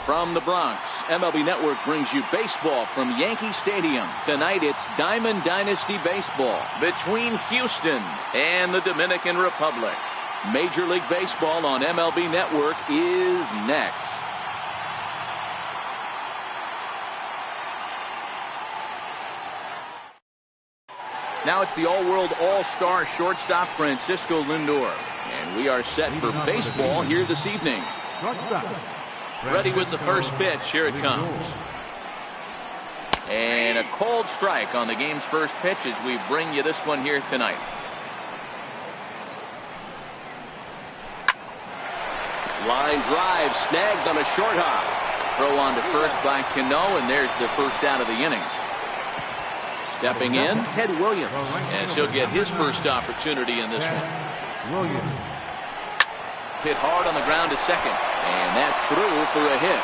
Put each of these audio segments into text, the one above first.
From the Bronx, MLB Network brings you baseball from Yankee Stadium. Tonight it's Diamond Dynasty Baseball between Houston and the Dominican Republic. Major League Baseball on MLB Network is next. Now it's the all-world all-star shortstop Francisco Lindor. And we are set for baseball here this evening. Ready with the first pitch. Here it comes. And a cold strike on the game's first pitch as we bring you this one here tonight. Line drive snagged on a short hop. Throw on to first by Cano, and there's the first out of the inning. Stepping in, Ted Williams, as he'll get his first opportunity in this one. Hit hard on the ground to second, and that's through for a hit.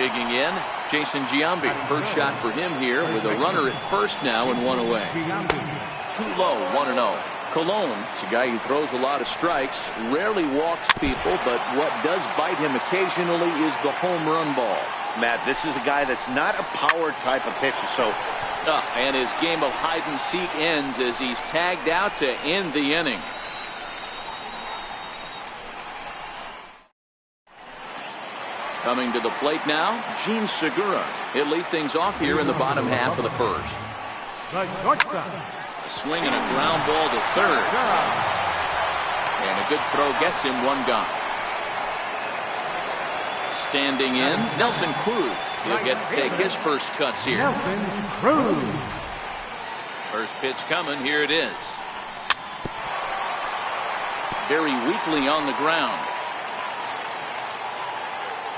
Digging in, Jason Giambi. First shot for him here with a runner at first now and one away. Too low, 1-0. Colon is a guy who throws a lot of strikes, rarely walks people, but what does bite him occasionally is the home run ball. Matt, this is a guy that's not a power type of pitcher, so and his game of hide and seek ends as he's tagged out to end the inning. Coming to the plate now, Gene Segura. He'll lead things off here in the bottom half of the first. A swing and a ground ball to third. And a good throw gets him one gone. Standing in, Nelson Cruz. He'll get to take his first cuts here. First pitch coming. Here it is. Very weakly on the ground.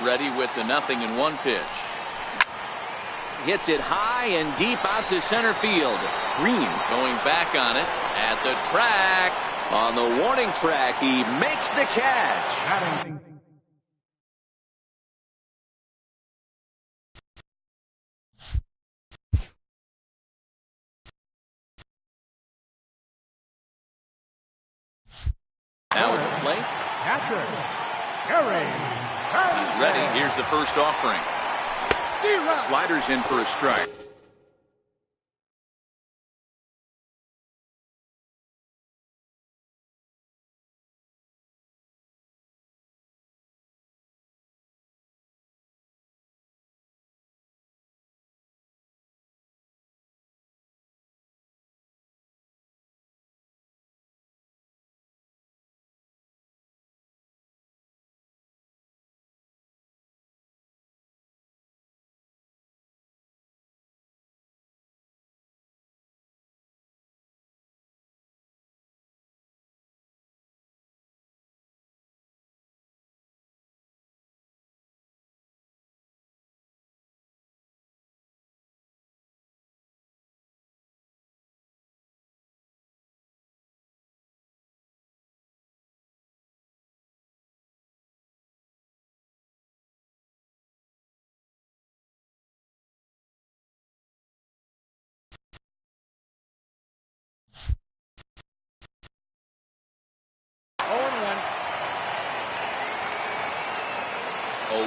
Ready with the 0-1 pitch. Hits it high and deep out to center field. Green going back on it at the track. On the warning track, he makes the catch. Now at the plate. He's ready. Here's the first offering. Sliders in for a strike.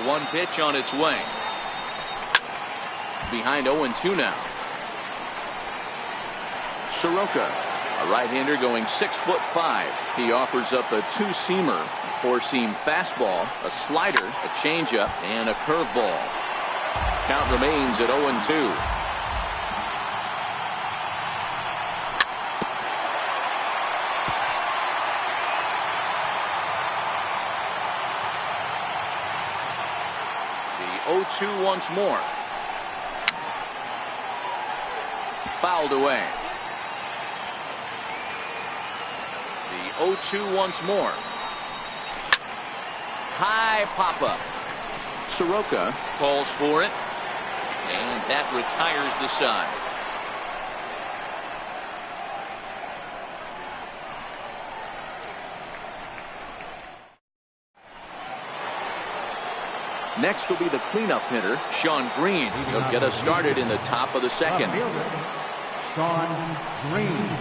One pitch on its way. Behind 0-2 now. Soroka, a right-hander going 6'5". He offers up a two-seamer, four-seam fastball, a slider, a changeup, and a curveball. Count remains at 0-2. The 0-2 once more. Fouled away. The 0-2 once more. High pop-up. Soroka calls for it, and that retires the side. Next will be the cleanup hitter, Sean Green. He'll get us started in the top of the second. Sean Green.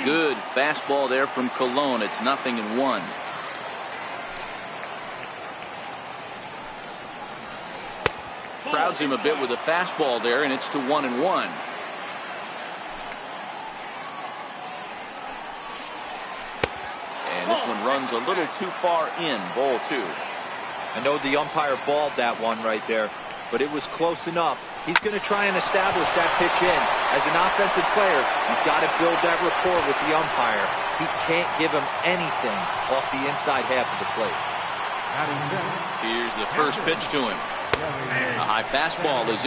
Good fastball there from Colon. It's 0-1. Crowds him a bit with a fastball there, and it's to 1-1. And this one runs a little too far in, ball 2. I know the umpire balled that one right there, but it was close enough. He's going to try and establish that pitch in. As an offensive player, you've got to build that rapport with the umpire. He can't give him anything off the inside half of the plate. Here's the first pitch to him. A high fastball is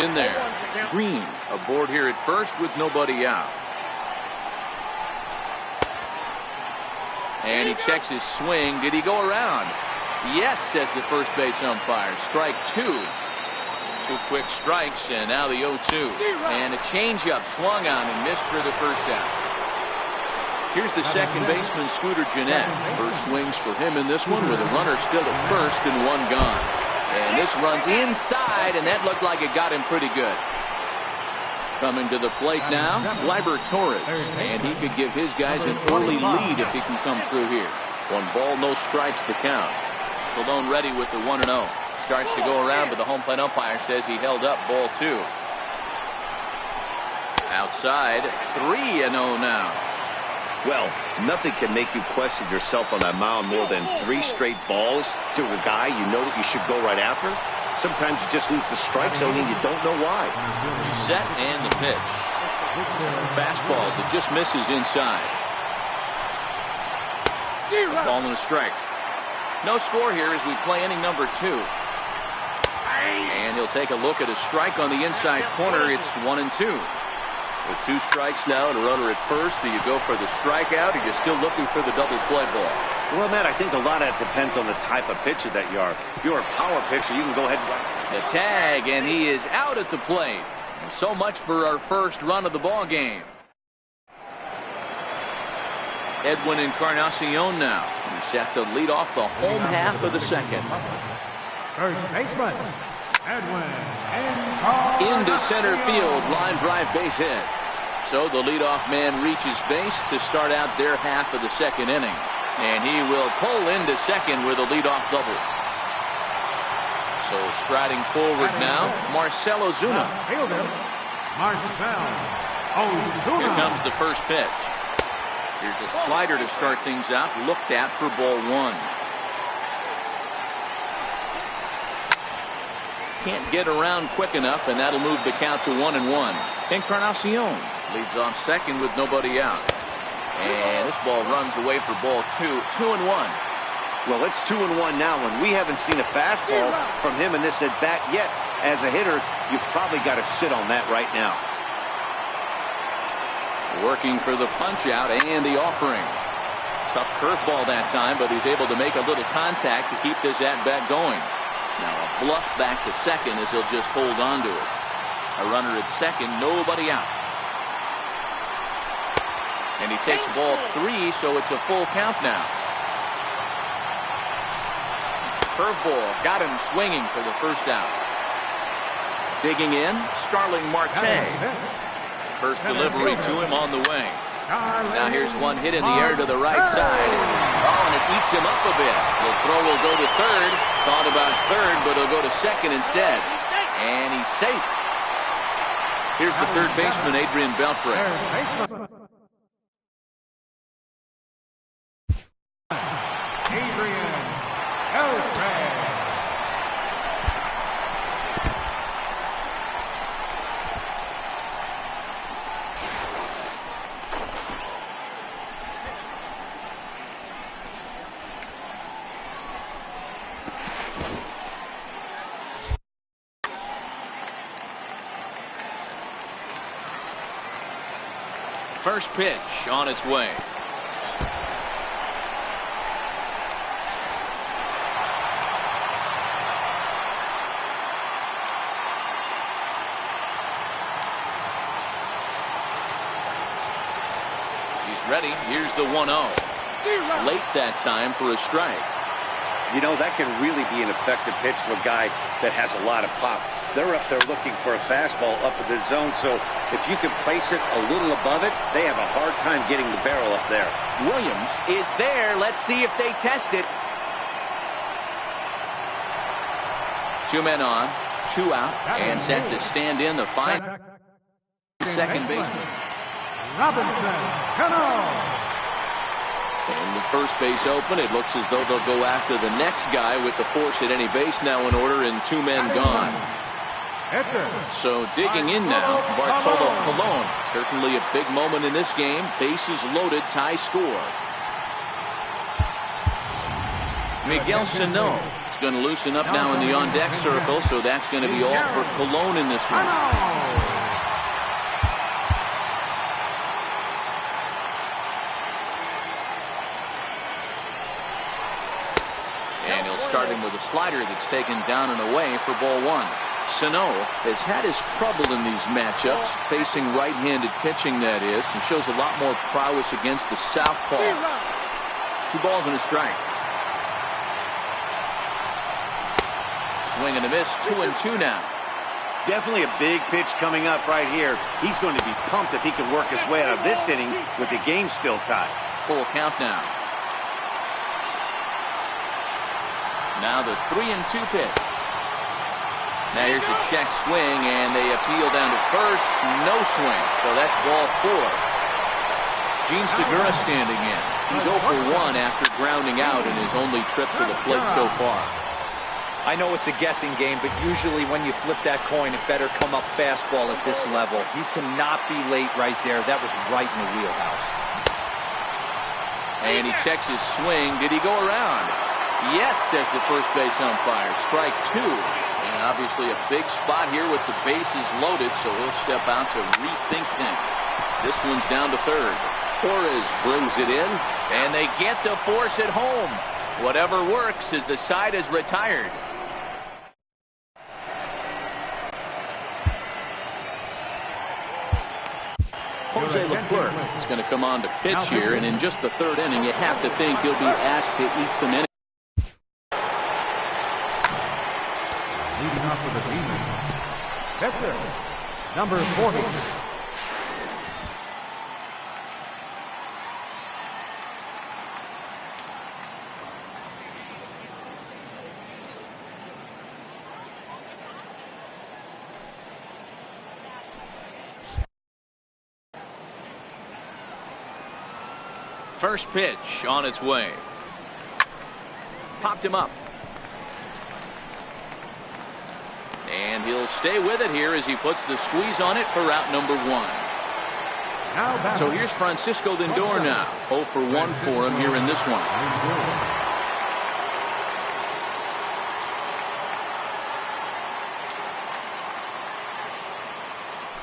in there. Green aboard here at first with nobody out. And he checks his swing. Did he go around? Yes, says the first base umpire. Strike 2. 2 quick strikes, and now the 0-2. And a changeup swung on and missed for the first out. Here's the second baseman, Scooter Gennett. First swings for him in this one with a runner still at first and one gone. And this runs inside, and that looked like it got him pretty good. Coming to the plate now, Gleyber Torres. And he could give his guys an early lead if he can come through here. 1 ball, no strikes the count. Colon ready with the 1-0. Starts to go around, but the home plate umpire says he held up ball 2. Outside, 3-0 now. Well, nothing can make you question yourself on that mound more than 3 straight balls to a guy you know that you should go right after. Sometimes you just lose the strike zone and you don't know why. Set and the pitch. Fastball that just misses inside. Ball and a strike. No score here as we play inning number 2. And he'll take a look at a strike on the inside corner. It's 1-2. With 2 strikes now and a runner at first, do you go for the strikeout or you're still looking for the double play ball? Well, Matt, I think a lot of that depends on the type of pitcher that you are. If you're a power pitcher, you can go ahead and run. The tag, and he is out at the plate. And so much for our first run of the ball game. Edwin Encarnacion now. He's set to lead off the home half of the second. First baseman, Edwin. Into center field, line drive base hit. So the leadoff man reaches base to start out their half of the second inning. And he will pull into second with a leadoff double. So striding forward now, Marcell Ozuna. Fielder, Marcell Ozuna. Here comes the first pitch. Here's a slider to start things out, looked at for ball 1. Can't get around quick enough, and that'll move the count to 1-1. Encarnacion leads off second with nobody out. And this ball runs away for ball 2. 2-1. Well, it's 2-1 now, and we haven't seen a fastball from him in this at bat yet. As a hitter, you've probably got to sit on that right now. Working for the punch out and the offering. Tough curveball that time, but he's able to make a little contact to keep this at bat going. Now a bluff back to second as he'll just hold on to it. A runner at second, nobody out. And he takes ball 3, so it's a full count now. Curveball got him swinging for the first out. Digging in, Starling Marte. First delivery to him on the way. Now here's one hit in the air to the right side. Oh, and it eats him up a bit. The throw will go to third. Thought about third, but he'll go to second instead. And he's safe. Here's the third baseman, Adrian Beltre. First pitch on its way. He's ready. Here's the 1-0. Late that time for a strike. You know, that can really be an effective pitch to a guy that has a lot of pop. They're up there looking for a fastball up in the zone, so if you can place it a little above it, they have a hard time getting the barrel up there. Williams is there. Let's see if they test it. 2 men on, 2 out, and set to stand in the final second baseman. Robinson Cano. And with first base open, it looks as though they'll go after the next guy with the force at any base now in order and 2 men gone. So digging in now, Bartolo Colon. Certainly a big moment in this game. Bases loaded, tie score. Miguel Sano is going to loosen up now in the on-deck circle, so that's going to be all for Colon in this one. And he'll start him with a slider that's taken down and away for ball 1. Sano has had his trouble in these matchups, facing right-handed pitching, that is, and shows a lot more prowess against the southpaws. 2 balls and a strike. Swing and a miss, 2-2 now. Definitely a big pitch coming up right here. He's going to be pumped if he can work his way out of this inning with the game still tied. Full count now. Now the 3-2 pitch. Now here's the check swing, and they appeal down to first. No swing, so that's ball 4. Gene Segura standing in. He's 0 for 1 after grounding out in his only trip to the plate so far. I know it's a guessing game, but usually when you flip that coin, it better come up fastball at this level. He cannot be late right there. That was right in the wheelhouse. And he checks his swing. Did he go around? Yes, says the first base umpire. Strike 2. And obviously a big spot here with the bases loaded, so he'll step out to rethink things. This one's down to third. Torres brings it in, and they get the force at home. Whatever works as the side is retired. Jose Leclerc is going to come on to pitch here, and in just the 3rd inning, you have to think he'll be asked to eat some innings. Leading off with the demon. Pitcher, number 40. First pitch on its way. Popped him up. And he'll stay with it here as he puts the squeeze on it for route number 1. So here's Francisco Lindor now. 0 for 1 for him here in this one.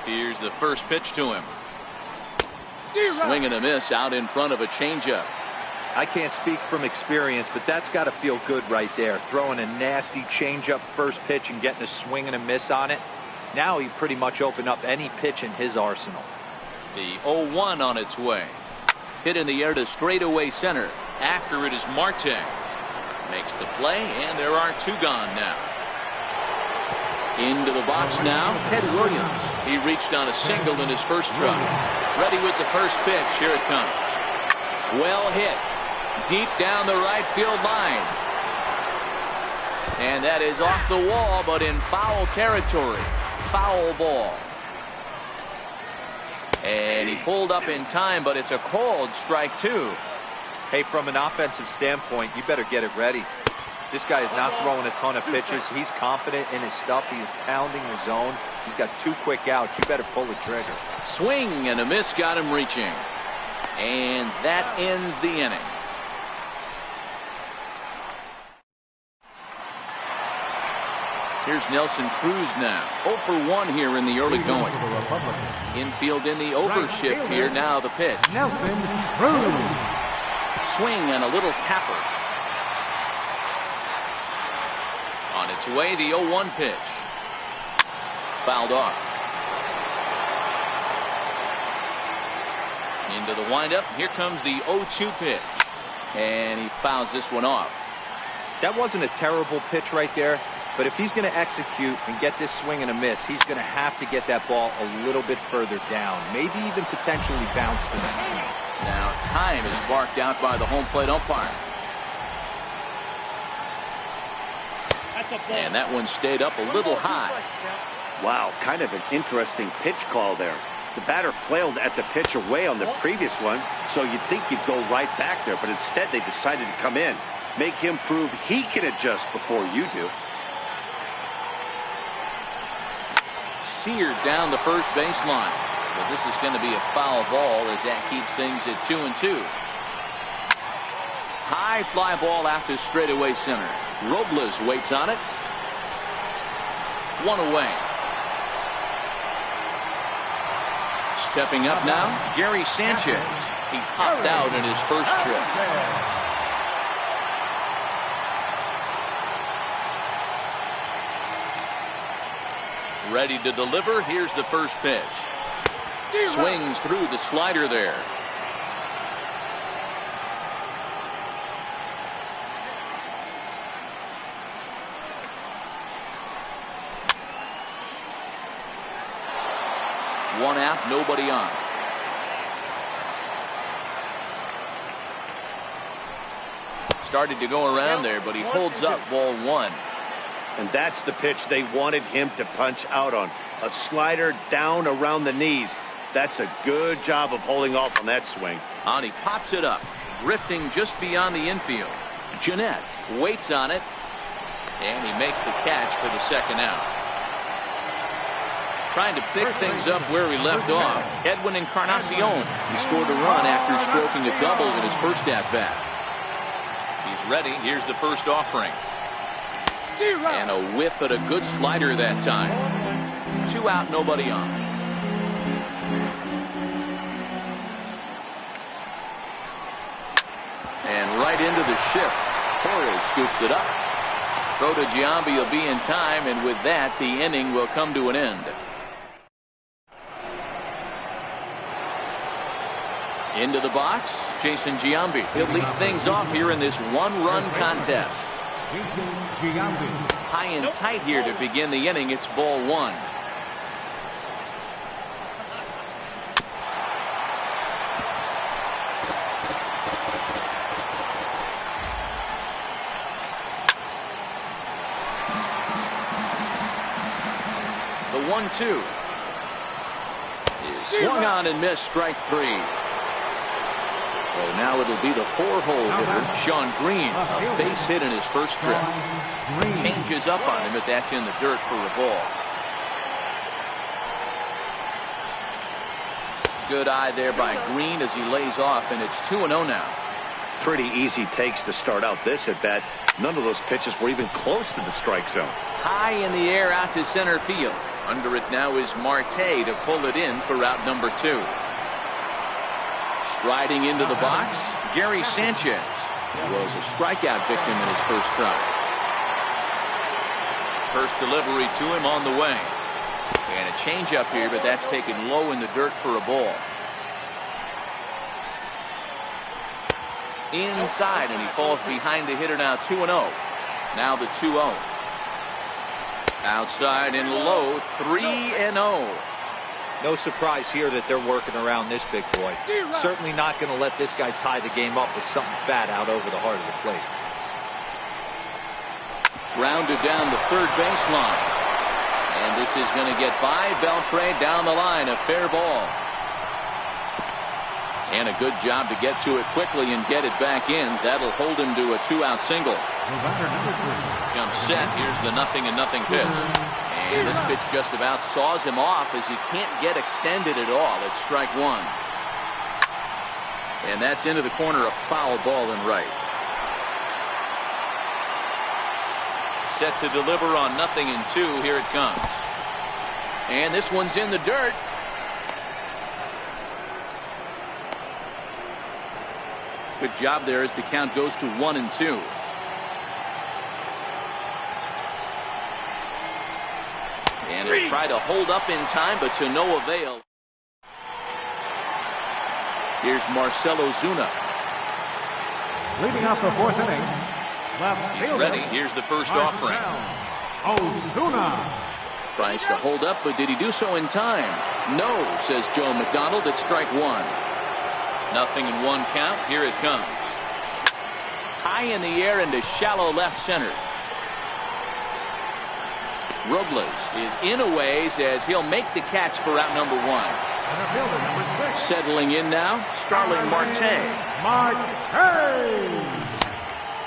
Here's the first pitch to him. Swing and a miss out in front of a changeup. I can't speak from experience, but that's got to feel good right there. Throwing a nasty changeup first pitch and getting a swing and a miss on it. Now he pretty much opened up any pitch in his arsenal. The 0-1 on its way. Hit in the air to straightaway center. After it is Marte. Makes the play, and there are 2 gone now. Into the box now, Ted Williams. He reached on a single in his first try. Ready with the first pitch. Here it comes. Well hit. Deep down the right field line. And that is off the wall, but in foul territory. Foul ball. And he pulled up in time, but it's a called strike 2. Hey, from an offensive standpoint, you better get it ready. This guy is not throwing a ton of pitches. He's confident in his stuff. He is pounding the zone. He's got 2 quick outs. You better pull the trigger. Swing and a miss got him reaching. And that ends the inning. Here's Nelson Cruz now. 0 for 1 here in the early going. Infield in the overshift here. Now the pitch. Nelson Cruz. Swing and a little tapper. On its way, the 0-1 pitch. Fouled off. Into the windup. Here comes the 0-2 pitch. And he fouls this one off. That wasn't a terrible pitch right there, but if he's going to execute and get this swing and a miss, he's going to have to get that ball a little bit further down, maybe even potentially bounce the next swing. Now time is marked out by the home plate umpire. And that one stayed up a little high. Wow, kind of an interesting pitch call there. The batter flailed at the pitch away on the previous one, so you'd think he'd go right back there, but instead they decided to come in. Make him prove he can adjust before you do. Seared down the first baseline. But this is going to be a foul ball as that keeps things at 2-2. High fly ball out to straightaway center. Robles waits on it. One away. Stepping up now, Gary Sanchez. He popped out in his first trip. Ready to deliver. Here's the first pitch. Swings through the slider there. One out, nobody on. Started to go around there, but he holds up ball one. And that's the pitch they wanted him to punch out on. A slider down around the knees. That's a good job of holding off on that swing. And he pops it up, drifting just beyond the infield. Jeanette waits on it, and he makes the catch for the second out. Trying to pick things up where he left off. Edwin Encarnacion. He scored a run after stroking a double in his first at-bat. He's ready. Here's the first offering. And a whiff at a good slider that time. 2 out, nobody on. And right into the shift. Torres scoops it up. Throw to Giambi will be in time, and with that, the inning will come to an end. Into the box, Jason Giambi. He'll lead things off here in this one-run contest. High and tight here to begin the inning. It's ball one. The 1-2 is swung on and missed. Strike three. So now it'll be the 4-hole hitter, Sean Green, a base hit in his first trip. Changes up on him, but that's in the dirt for a ball. Good eye there by Green as he lays off, and it's 2-0 now. Pretty easy takes to start out this at bat. None of those pitches were even close to the strike zone. High in the air out to center field. Under it now is Marte to pull it in for out number 2. Striding into the box, Gary Sanchez, who was a strikeout victim in his first try. First delivery to him on the way. And a changeup here, but that's taken low in the dirt for a ball. Inside, and he falls behind the hitter now. 2-0. Now the 2-0. Outside and low. 3-0. No surprise here that they're working around this big boy. Certainly not going to let this guy tie the game up with something fat out over the heart of the plate. Rounded down the third baseline. And this is going to get by Beltre down the line. A fair ball. And a good job to get to it quickly and get it back in. That'll hold him to a 2-out single. Comes set. Here's the 0-0 pitch. And this pitch just about saws him off as he can't get extended at all. It's strike one. And that's into the corner, a foul ball and right. set to deliver on 0-2. Here it comes. And this one's in the dirt. Good job there as the count goes to 1-2. And he'll try to hold up in time, but to no avail. Here's Marcelo Zuna. Leading off the fourth inning. He's ready. Here's the first offering. Ozuna. Tries to hold up, but did he do so in time? No, says Joe McDonald. It's strike one. 0-1 count. Here it comes. High in the air into shallow left center. Robles is in a ways as he'll make the catch for out number one. Settling in now, Starling Marte.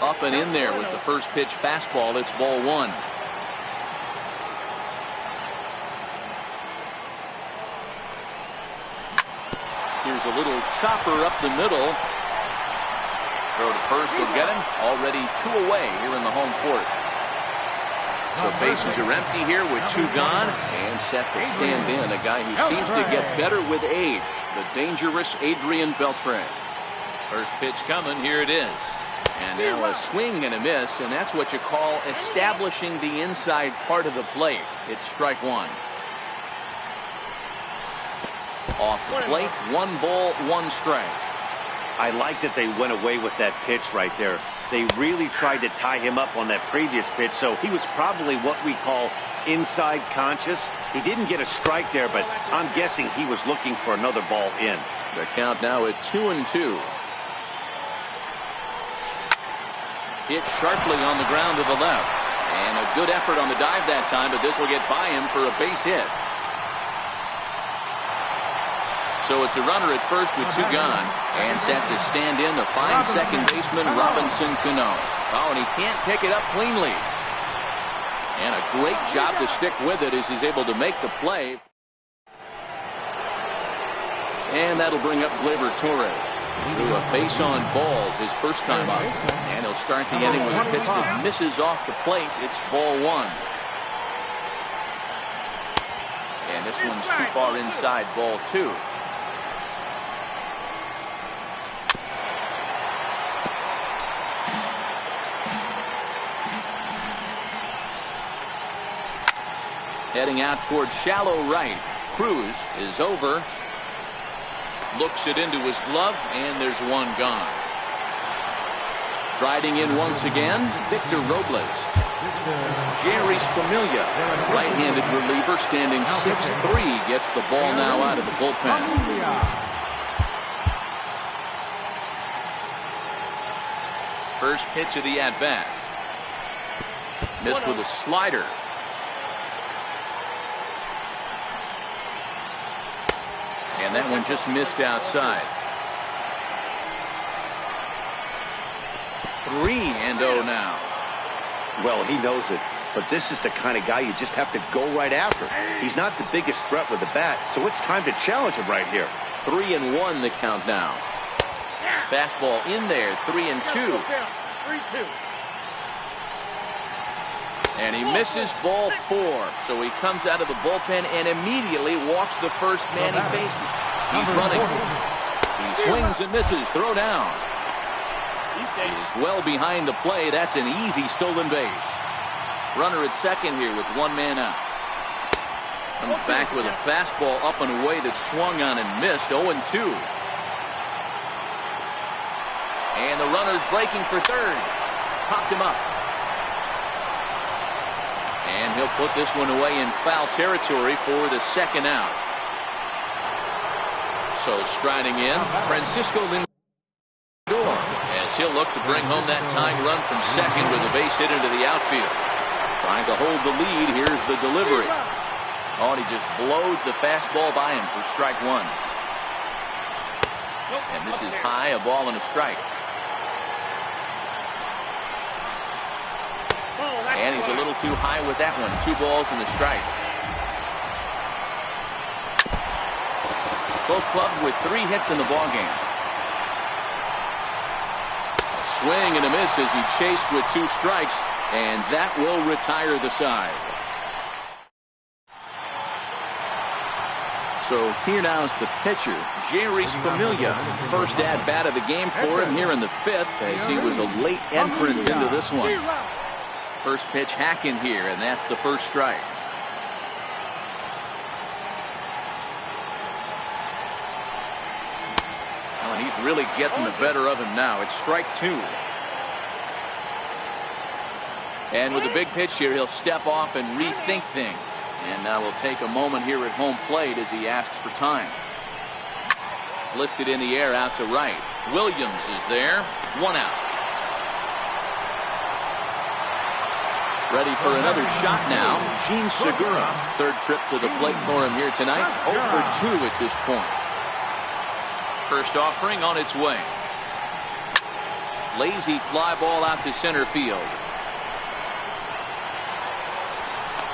Up and in there with the first pitch fastball. It's ball one. Here's a little chopper up the middle. Throw to first will get him. Already 2 away here in the home court. So bases are empty here with 2 gone. And set to stand in a guy who seems to get better with age. The dangerous Adrian Beltre. First pitch coming. Here it is. And now a swing and a miss. And that's what you call establishing the inside part of the plate. It's strike one. Off the plate, 1 ball, 1 strike. I like that they went away with that pitch right there. They really tried to tie him up on that previous pitch, so he was probably what we call inside conscious. He didn't get a strike there, but I'm guessing he was looking for another ball in. The count now at 2-2. Hit sharply on the ground to the left. And a good effort on the dive that time, but this will get by him for a base hit. So it's a runner at first with 2 gone. And set to stand in the fine second baseman Robinson Cano. Oh, and he can't pick it up cleanly. And a great job to stick with it as he's able to make the play. And that'll bring up Gleyber Torres. Threw a base on balls his first time up. And he'll start the inning with a pitch that misses off the plate. It's ball one. And this one's too far inside, ball two. Heading out toward shallow right. Cruz is over. Looks it into his glove, and there's 1 gone. Striding in once again, Victor Robles. Jerry's Familia, right-handed reliever, standing 6'3", gets the ball now out of the bullpen. First pitch of the at-bat. Missed with a slider. And that one just missed outside. 3-0 now. Well, he knows it, but this is the kind of guy you just have to go right after. He's not the biggest threat with the bat, so it's time to challenge him right here. 3-1 the count now. Fastball in there, 3-2. 3-2. And he misses ball 4. So he comes out of the bullpen and immediately walks the first man he faces. He's running. He swings and misses. Throw down. He is well behind the play. That's an easy stolen base. Runner at second here with 1 man out. Comes back with a fastball up and away that swung on and missed. 0-2. And the runner's breaking for third. Popped him up. And he'll put this one away in foul territory for the second out. So striding in, Francisco Lindor, as he'll look to bring home that tying run from second with a base hit into the outfield. Trying to hold the lead. Here's the delivery. Oh, and he just blows the fastball by him for strike one. And this is high, a ball and a strike. And he's a little too high with that one. 2 balls and a strike. Both clubs with 3 hits in the ballgame. A swing and a miss as he chased with 2 strikes. And that will retire the side. So here now is the pitcher, Jerry Familia. First at-bat of the game for him here in the 5th, as he was a late entrant into this one. First pitch hacking here, and that's the first strike. Oh, and he's really getting the better of him now. It's strike 2. And with the big pitch here, he'll step off and rethink things. And now we'll take a moment here at home plate as he asks for time. Lifted in the air out to right. Williams is there. 1 out. Ready for another shot now. Gene Segura. Third trip to the plate for him here tonight. 0 for 2 at this point. First offering on its way. Lazy fly ball out to center field.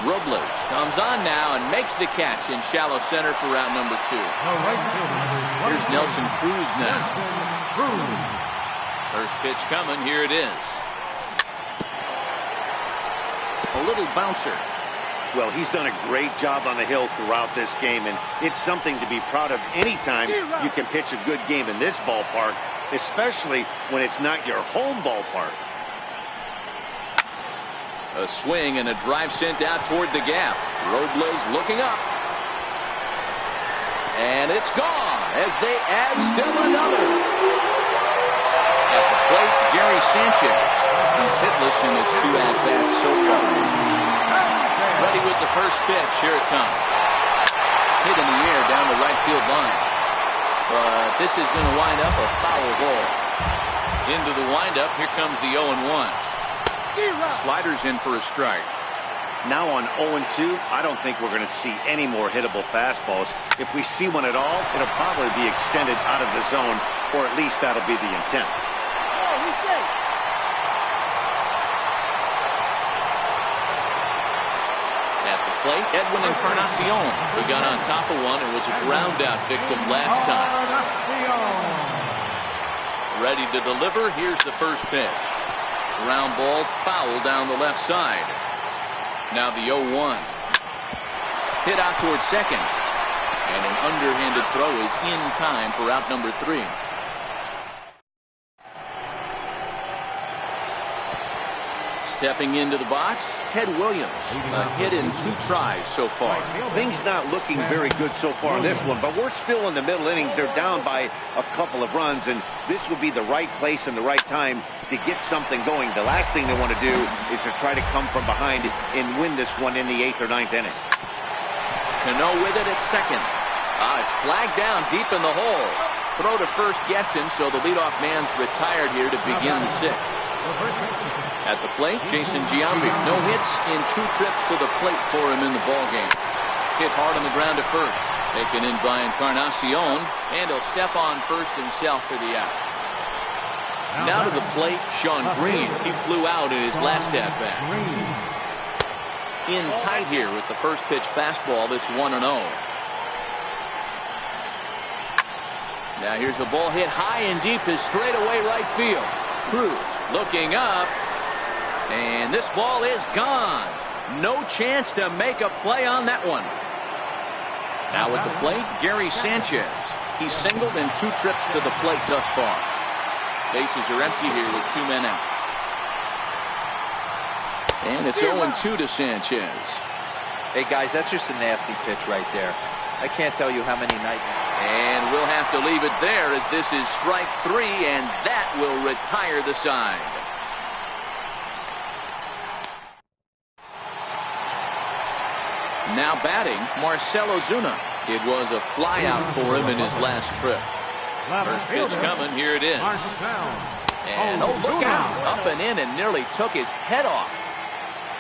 Robles comes on now and makes the catch in shallow center for route number 2. Here's Nelson Cruz now. First pitch coming. Here it is. A little bouncer. Well, he's done a great job on the hill throughout this game, and it's something to be proud of anytime you can pitch a good game in this ballpark, especially when it's not your home ballpark. A swing and a drive sent out toward the gap. Robles looking up. And it's gone as they add still another. At the plate, Gary Sanchez. He's hitless in his 2 at-bats so far. Ready with the first pitch. Here it comes. Hit in the air down the right field line. But this is going to wind up a foul ball. Into the windup. Here comes the 0-1. Sliders in for a strike. Now on 0-2, I don't think we're going to see any more hittable fastballs. If we see one at all, it'll probably be extended out of the zone, or at least that'll be the intent. At the plate, Edwin Encarnacion, who got on top of one and was a ground out victim last time. Ready to deliver. Here's the first pitch. Ground ball foul down the left side. Now the 0-1. Hit out towards second. And an underhanded throw is in time for out number 3. Stepping into the box, Ted Williams. A hit in 2 tries so far. Things not looking very good so far in this one, but we're still in the middle innings. They're down by a couple of runs, and this would be the right place and the right time to get something going. The last thing they want to do is to try to come from behind and win this one in the 8th or 9th inning. Cano with it at second. It's flagged down deep in the hole. Throw to first gets him, so the leadoff man's retired here to begin the 6th. At the plate, Jason Giambi. No hits in 2 trips to the plate for him in the ballgame. Hit hard on the ground to first. Taken in by Encarnacion, and he'll step on first himself for the out. Now to the plate, Sean Green. He flew out in his last at-bat. In tight here with the first pitch fastball that's 1-0. Now here's a ball hit high and deep to straightaway right field. Cruz looking up, and this ball is gone. No chance to make a play on that one. Now at the plate, Gary Sanchez. He's singled in 2 trips to the plate thus far. Bases are empty here with 2 men out. And it's 0-2 to Sanchez. Hey guys, that's just a nasty pitch right there. I can't tell you how many nightmares. And we'll have to leave it there as this is strike 3, and that will retire the side. Now batting, Marcell Ozuna. It was a flyout for him in his last trip. First pitch coming, here it is. And oh, look out, up and in and nearly took his head off.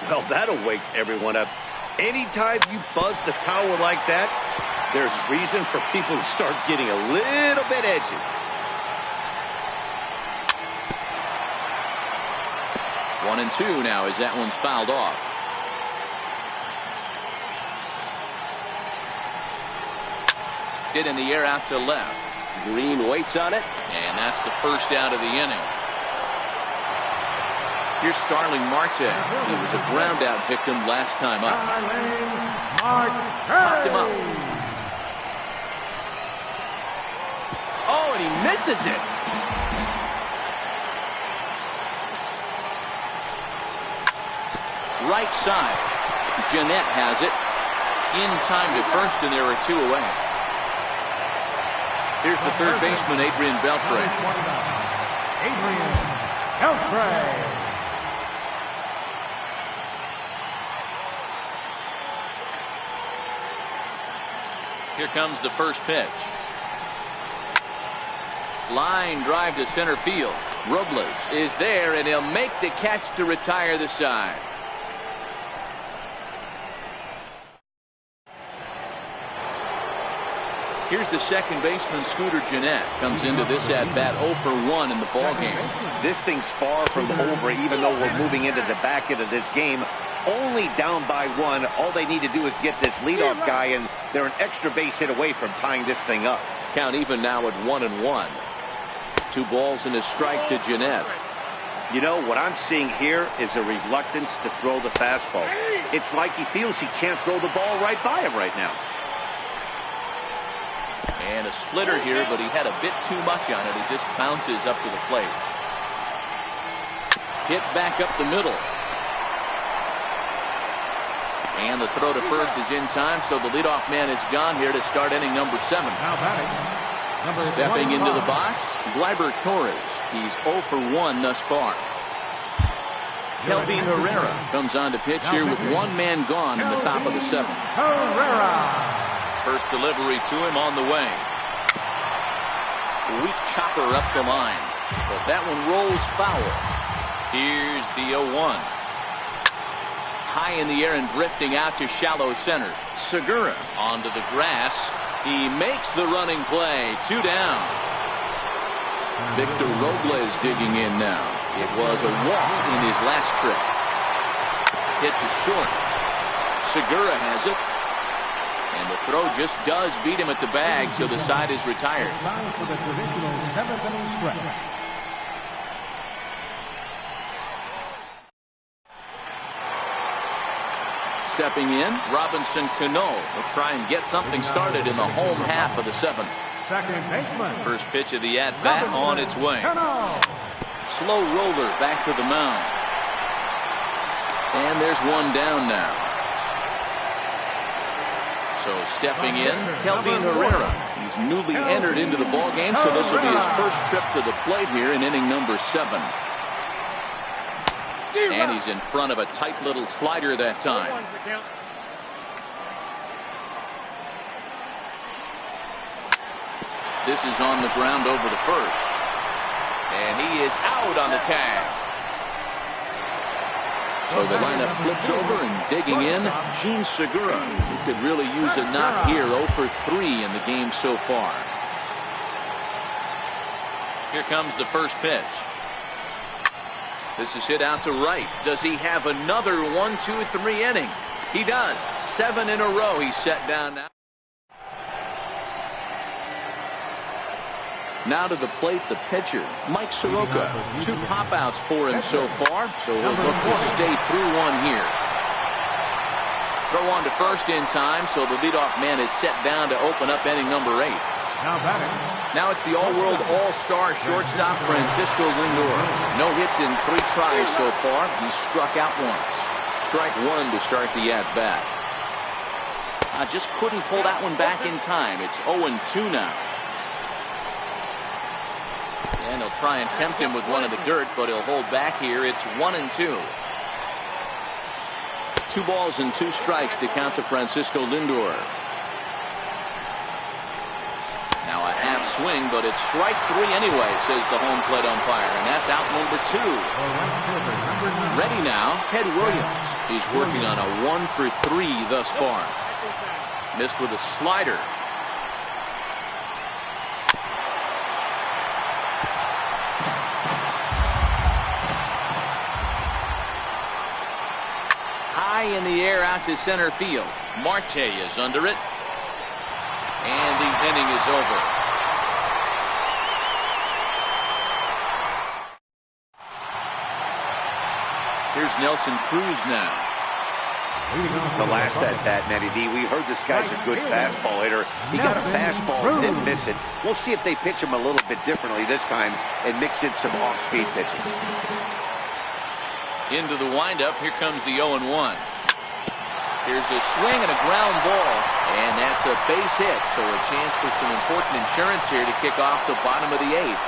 Well, that'll wake everyone up. Anytime you buzz the tower like that, there's reason for people to start getting a little bit edgy. One and 2 now as that one's fouled off. Hit in the air out to left. Green waits on it, and that's the first out of the inning. Here's Starling Marte. He was a ground out victim last time up. Popped him up. Oh, and he misses it. Right side. Jeanette has it. In time to first, and there are 2 away. Here's the third baseman, Adrian Beltre. Adrian Beltre. Here comes the first pitch. Line drive to center field. Robles is there, and he'll make the catch to retire the side. Here's the second baseman, Scooter Gennett. Comes into this at-bat 0 for 1 in the ballgame. This thing's far from over, even though we're moving into the back end of this game. Only down by 1. All they need to do is get this leadoff guy, and they're an extra base hit away from tying this thing up. Count even now at 1-1. 2 balls and a strike to Gennett. You know, what I'm seeing here is a reluctance to throw the fastball. It's like he feels he can't throw the ball right by him right now. And a splitter here, but he had a bit too much on it as this bounces up to the plate. Hit back up the middle. And the throw to first is in time, so the leadoff man is gone here to start inning number 7. Now batting, number Stepping 25. into the box, Gleyber Torres. He's 0 for 1 thus far. Kelvin Herrera comes on to pitch here with 1 man gone in the top of the 7th. Herrera. First delivery to him on the way. Weak chopper up the line, but that one rolls foul. Here's the 0-1. High in the air and drifting out to shallow center. Segura onto the grass. He makes the running play. 2 down. Victor Robles digging in now. It was a walk in his last trip. Hit to short. Segura has it. And the throw just does beat him at the bag, so the side is retired. Time for the traditional 7th inning stretch. Stepping in, Robinson Cano will try and get something started in the home half of the 7th. Second baseman. First pitch of the at-bat on its way. Slow roller back to the mound. And there's 1 down now. So stepping in, Kelvin Herrera. He's newly entered into the ballgame, so this will be his first trip to the plate here in inning number 7. And he's in front of a tight little slider that time. This is on the ground over the first. And he is out on the tag. So the lineup flips over, and digging in, Jean Segura, who could really use a knock here. 0 for 3 in the game so far. Here comes the first pitch. This is hit out to right. Does he have another 1-2-3 inning? He does. 7 in a row he's set down now. Now to the plate, the pitcher, Mike Soroka. 2 pop-outs for him so far, so he'll look to stay through 1 here. Throw on to first in time, so the leadoff man is set down to open up inning number 8. Now batting. Now it's the all-world all-star shortstop Francisco Lindor. No hits in 3 tries so far. He struck out once. Strike 1 to start the at-bat. Just couldn't pull that one back in time. It's 0-2 now. And he'll try and tempt him with one in the dirt, but he'll hold back here. It's 1-2. 2 balls and 2 strikes to count to Francisco Lindor. Now a half swing, but it's strike 3 anyway, says the home plate umpire, and that's out number 2. Ready now, Ted Williams. He's working on a 1 for 3 thus far. Missed with a slider. High in the air out to center field. Marte is under it. And the inning is over. Here's Nelson Cruz now. The last at bat, Matty D, we heard this guy's a good fastball hitter. He got a fastball and didn't miss it. We'll see if they pitch him a little bit differently this time and mix in some off-speed pitches. Into the windup. Here comes the 0-1. Here's a swing and a ground ball. And that's a base hit. So a chance for some important insurance here to kick off the bottom of the 8th.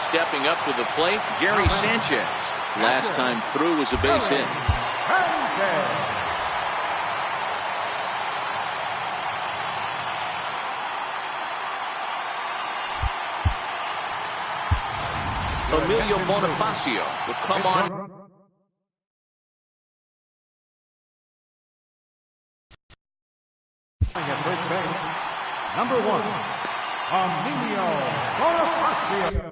Stepping up to the plate, Gary Sanchez. Last time through was a base hit. Emilio Bonifacio will come on. Number 1, Emilio Bonifacio.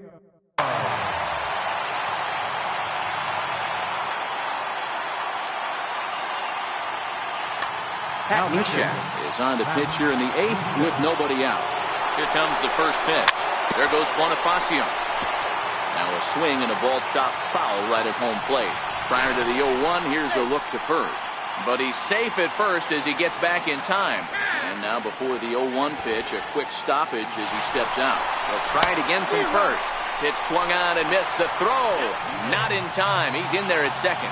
Pat Neshek is on the pitch here in the 8th with nobody out. Here comes the first pitch. There goes Bonifacio. Now a swing and a ball chopped foul right at home plate. Prior to the 0-1, here's a look to first. But he's safe at first as he gets back in time. And now before the 0-1 pitch, a quick stoppage as he steps out. He'll try it again from first. Pitch swung on and missed. The throw. Not in time. He's in there at second.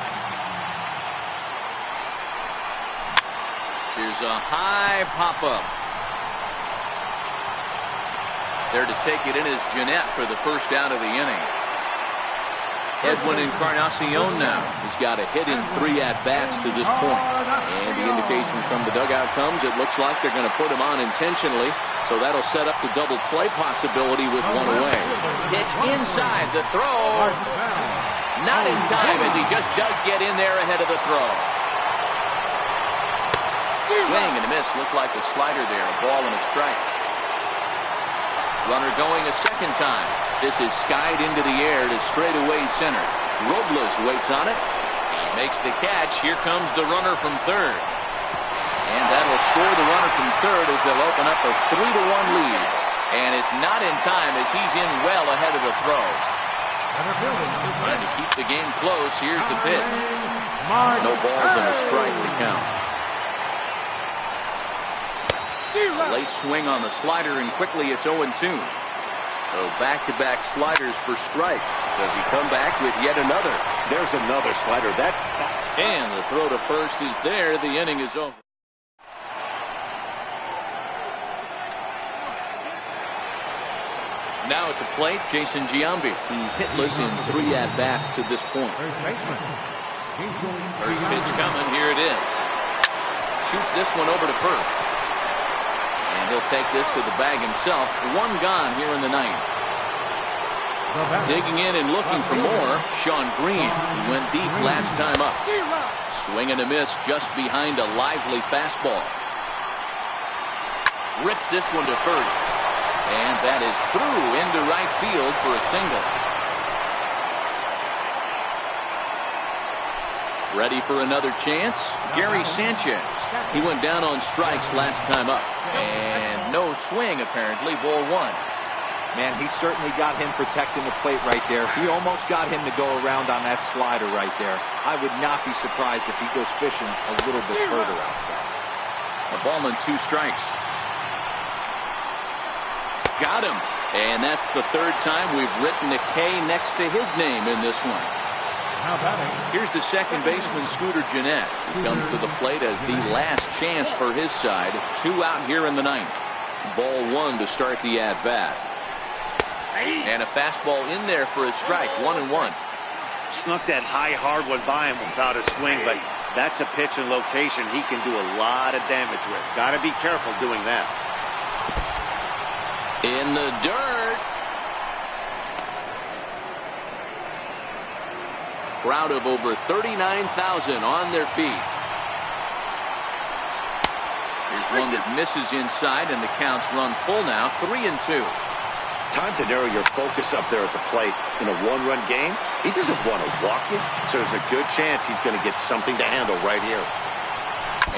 Here's a high pop-up. There to take it in is Jeanette for the first out of the inning. Edwin Encarnacion now. He's got a hit in 3 at-bats to this point. And the indication from the dugout comes, it looks like they're going to put him on intentionally. So that'll set up the double play possibility with 1 away. Pitch inside, the throw. Not in time as he just does get in there ahead of the throw. Swing and a miss. Looked like a slider there. A ball and a strike. Runner going a second time. This is skied into the air to straightaway center. Robles waits on it. He makes the catch. Here comes the runner from third. And that'll score the runner from third as they'll open up a 3-1 lead. And it's not in time as he's in well ahead of the throw. Trying to keep the game close. Here's the pitch. No balls and a strike to count. A late swing on the slider, and quickly it's 0-2. So back-to-back sliders for strikes. Does he come back with yet another? There's another slider. And the throw to first is there. The inning is over. Now at the plate, Jason Giambi. He's hitless in 3 at-bats to this point. First pitch coming. Here it is. Shoots this one over to first. And he'll take this to the bag himself. 1 gone here in the 9th. Digging in and looking for more, Sean Green. He went deep last time up. Swing and a miss just behind a lively fastball. Rips this one to first. And that is through into right field for a single. Ready for another chance? Gary Sanchez. He went down on strikes last time up. And no swing, apparently. Ball 1. Man, he certainly got him protecting the plate right there. He almost got him to go around on that slider right there. I would not be surprised if he goes fishing a little bit further outside. A ball and 2 strikes. Got him. And that's the 3rd time we've written a K next to his name in this one. Here's the second baseman, Scooter Jeanette. He comes to the plate as the last chance for his side. 2 out here in the 9th. Ball 1 to start the at-bat. And a fastball in there for a strike. 1-1. Snuck that high, hard one by him without a swing, but that's a pitch and location he can do a lot of damage with. Got to be careful doing that. In the dirt. Crowd of over 39,000 on their feet. Here's one that misses inside, and the counts run full now. 3-2. Time to narrow your focus up there at the plate. In a 1-run game, he doesn't want to walk you, so there's a good chance he's going to get something to handle right here.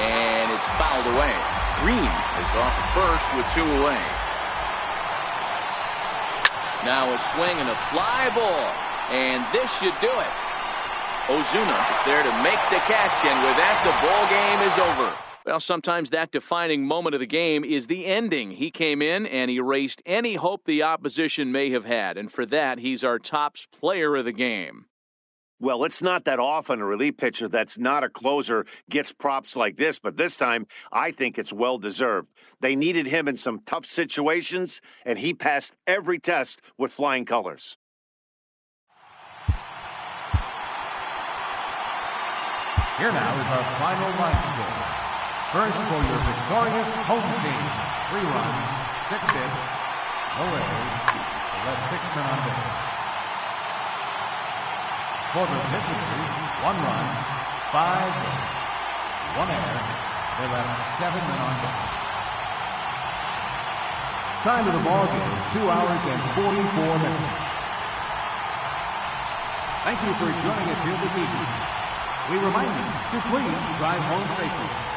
And it's fouled away. Green is off first with 2 away. Now a swing and a fly ball. And this should do it. Ozuna is there to make the catch, and with that, the ball game is over. Well, sometimes that defining moment of the game is the ending. He came in and erased any hope the opposition may have had, and for that, he's our top player of the game. Well, it's not that often a relief pitcher that's not a closer gets props like this, but this time I think it's well-deserved. They needed him in some tough situations, and he passed every test with flying colors. Here now is our final line score. First, for your victorious home team, 3 runs, 6 hits, no errors, they left 6 men on base. For the visitors, 1 run, 5 hits, 1 error, they left 7 men on base. Time of the ball game, 2 hours and 44 minutes. Thank you for joining us here this evening. We remind you to please drive home safely.